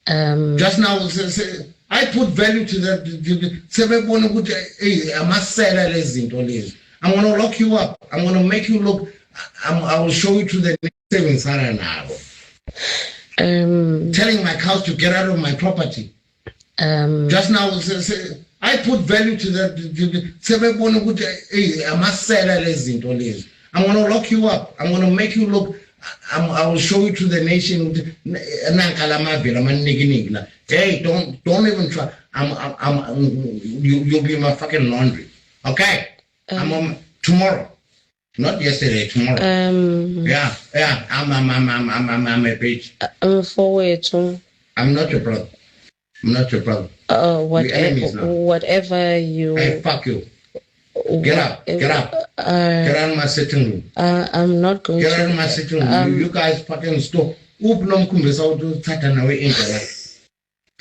Just now, I put value to that. I must sell lezi. I'm going to lock you up. I'm going to make you look. I will show you to the next savings. Telling my cows to get out of my property. Just now, I put value to that. I must sell lezi. I'm going to lock you up. I'm going to make you look. I will show you to the nation. Hey, don't even try. You'll be my fucking laundry. Okay? I'm on tomorrow. Not yesterday, tomorrow. Yeah. I'm a bitch. I'm forward. I'm not your brother. Whatever you. Hey, fuck you. Get out. Get out of my sitting room. I'm not going to. Get out of my sitting room. You guys fucking stop. Get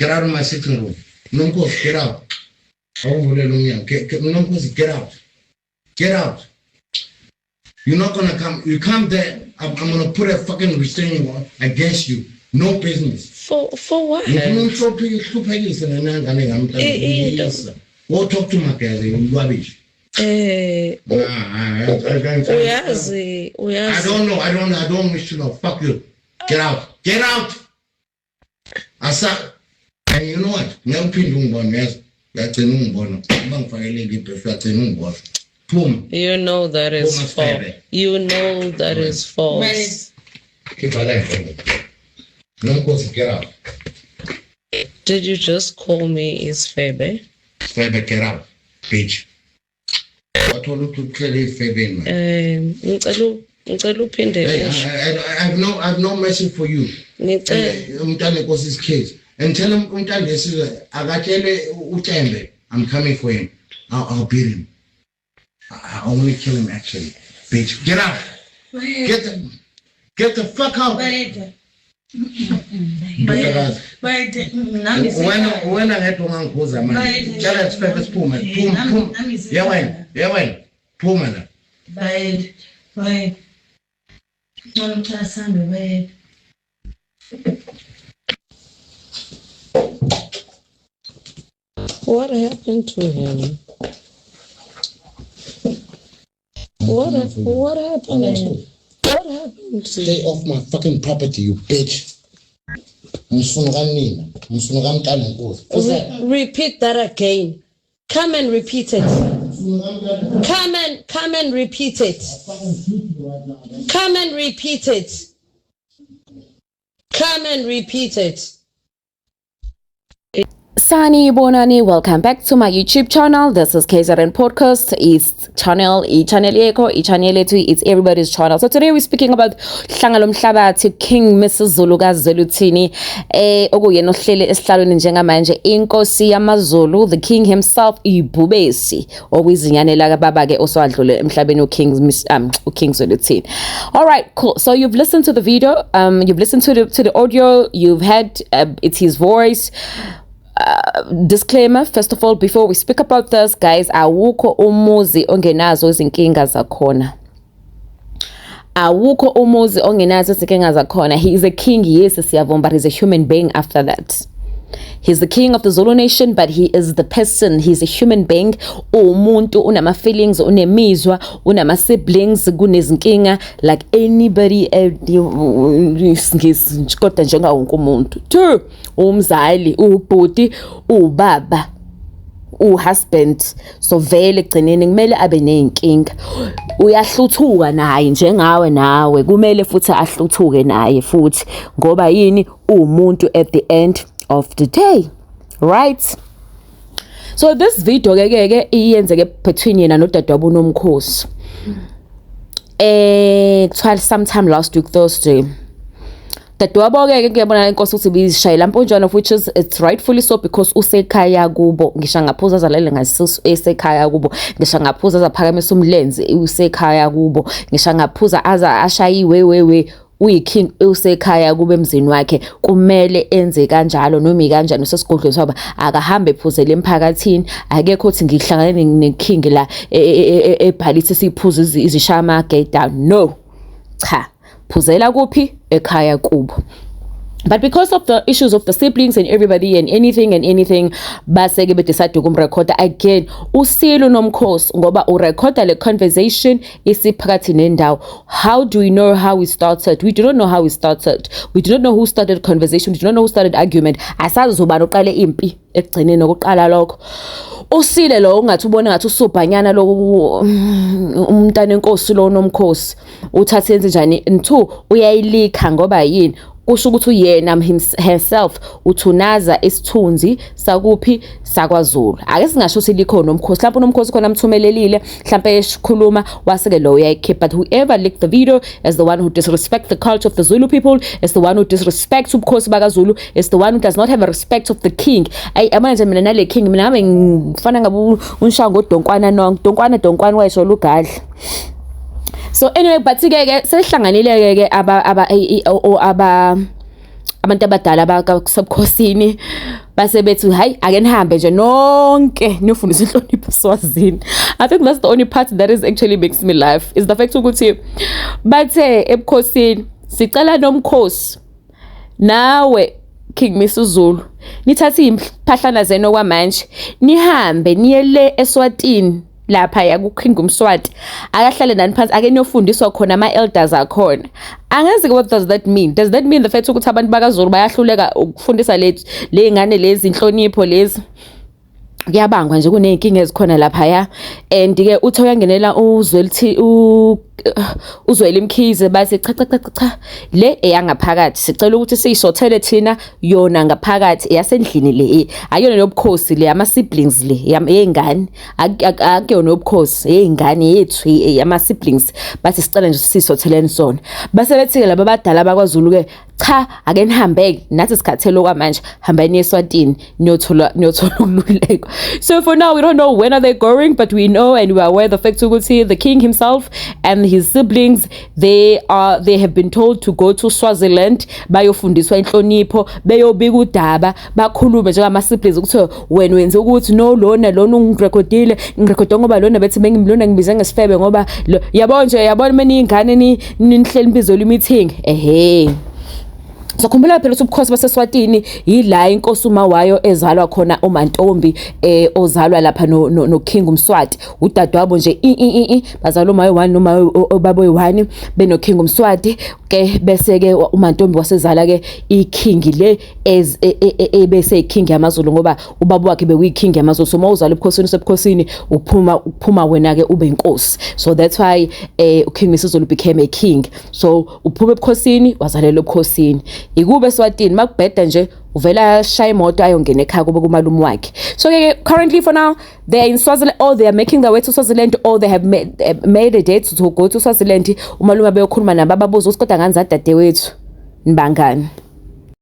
out of my sitting room. Get out. Get out. You're not gonna come. You come there. I'm gonna put a fucking restraining order against you. No business. For what? Go talk to my guys. Rubbish. I don't wish to know. Fuck you. Get out. Asa. And you know what? You know that is false. You know that is false. Get out. Did you just call me is Febe? Febe, get out, bitch. I told you to tell you Febe. I have no message for you. Umtale's case. And tell him I'm coming for him. I'll beat him. I only kill him actually. Bitch, get out. Get the fuck out. When I had to mangoza man, just purpose puma. Yeah, puma. Bye. What happened to him? What happened? Stay off my fucking property, you bitch. Repeat that again. Come and repeat it. Come and repeat it. Come and repeat it. Come and repeat it. Sani Bonani, welcome back to my YouTube channel. This is KZN Podcast. It's channel yeko, channel it's everybody's channel. So today we're speaking about Hlangalo Mhlabati, King Mrs. Zuluka Zelutini, okuyena ohlele esihlalweni njengamanje inkosi yamaZulu, the king himself, iBhubesi, okuyizinyane kababa ke oswadlule emhlabeni uKing Zelutini. All right, cool. So you've listened to the video, you've listened to the audio, you've had it's his voice. Disclaimer, first of all, before we speak about this, guys, awukho umuzi ongenazo izinkinga zakhona. Awukho umuzi ongenazo izinkinga zakhona. He is a king, yes, siyavuma, but he's a human being after that. He's the king of the Zulu nation, but he is the person. He's a human being. Umuntu unama feelings, unemizwa, unama siblings, kunezinkinga like anybody kodwa njenga wonke umuntu. Two, umzali, ubhuti, ubaba, uhusband. So vele egcineni kumele abe nenkinga. Uyahluthuka naye njengawe nawe. Kumele futhi ahluthuke naye futhi ngoba yini umuntu at the end of the day, right? So this video ke iyenzeke between yena nodadewabo uNomkhosi sometime last week Thursday. Dadewabo ke ngiyabona inkosi ukuthi bizishayela imponjwana, of which is it's rightfully so because usekhaya kubo. Ngisho ngaphuza zalele ngasisu esekhaya kubo, ngisho ngaphuza zaphakamisa umlenze usekhaya kubo, ngisho ngaphuza aza ashayiwe wewe uyiking usekhaya kube emzini wakhe. Kumele enze kanjalo noma ikanjani usesigodlweni soba akahambe ephuzela emphakathini. Akekho uthi ngihlangane neking la ebhalise siphuza izishama gate down. No, cha, phuzela kuphi? Ekhaya kubo. But because of the issues of the siblings and everybody and anything baseke bedecide ukumrecorda again uSilo noMkhosi ngoba urecorda le conversation isiphakathi nendawo. How do we know how we started? We do not know how we started. We do not know who started conversation. We do not know who started argument. Asazi ubani oqale impi ekugcineni okuqala lokho. Usile lo ungathi ubona ngathi uSubhanyana lo umntana enkosi lo noMkhosi uthathe enze njani n2 uyayilikha ngoba yini kusho ukuthi uyena herself uthunaza isithunzi sakuphi sakwaZulu. Ake singasho ukuthi likhona uMkhosi lapho uMkhosi khona amthumelelile mhlambe esikhuluma waseke lo uyayikhipha. But whoever leaked the video is the one who disrespects the culture of the Zulu people, is the one who disrespects uBukhosi bakaZulu, is the one who does not have a respect of the king. Manje mina nale king mina ngabe ngifana ngabe unshango donkwana donkwana wayesho lugadla. So anyway, but ke sehlanganile ke abantu abadala bakaSubukhosini base bethi hayi ake nihambe nje nonke nifundisa inhlonipho eSwazini. I think that's the only part that is actually makes me laugh is the fact ukuthi bathe ebukhosini sicela noMkhosi nawe King Misuzulu nithathe imphahlana zeno kwamanje nihambe niyele eSwatini lapha ya kuKing uMswati akahlale nani phansi ake niyofundiswa khona ama elders akhona. Angazi what does that mean? Does that mean the fact ukuthi abantu bakaZulu bayahluleka ukufundisa le ngane lezi inhlonipho lezi? Kuyabangwa nje kuneyinkinga ezikhona lapha ya and ke uthi uyangenela uzwele imkhize bathi cha le eyangaphakathi sicela ukuthi siyishothele thina yona ngaphakathi eyasendlini le ayona nobukhosi le ama siblings le yengane akuyona nobukhosi yengane yethu ama siblings bathi sicela nje sisotheleni sona base bethi ke laba badala bakwaZulu ke cha ake nihambeke nathi sikhathelo kwamanje hambani eSwatini niyothola ukululeko. So for now we don't know when are they going, but we know and we are aware the fact ukuthi the king himself and his siblings they have been told to go to Swaziland bayofundiswa inhlonipho beyobika udaba bakhulume njengama siblings ukuthi wena wenze ukuthi no lona ungirecordile ngirecorda ngoba lona bethi bengimlona ngibize ngesifebe ngoba yabona meni ingane nihleli imbizo meeting so khumbula phela uBukhosi baseSwatini yila inkosi uMawayo ezalwa khona uMantombi ozalwa lapha no King uMswati udadewabo nje bazalwa uMawayo 1 noMawayo obabo 1 beno King uMswati ke bese ke uMantombi wasezala ke iking le bese iking yamaZulu ngoba ubaba wakhe bekuyiking yamaZulu. So mawuzala ebukhosini sebukhosini uphuma wena ke ube inkosi. So that's why uKing Misuzulu became a king. So uphuma ebukhosini wazalela ebukhosini ikube eSwatini makubheda nje uvela shaya imoto ayongena ekhaya kube kumalume wakhe. So currently for now they are in Swaziland or they are making their way to Swaziland or they have made a date to go to Swaziland. Umalume beyokhuluma nabo ababuza ukuthi kodwa ngani zadade wethu nibangani.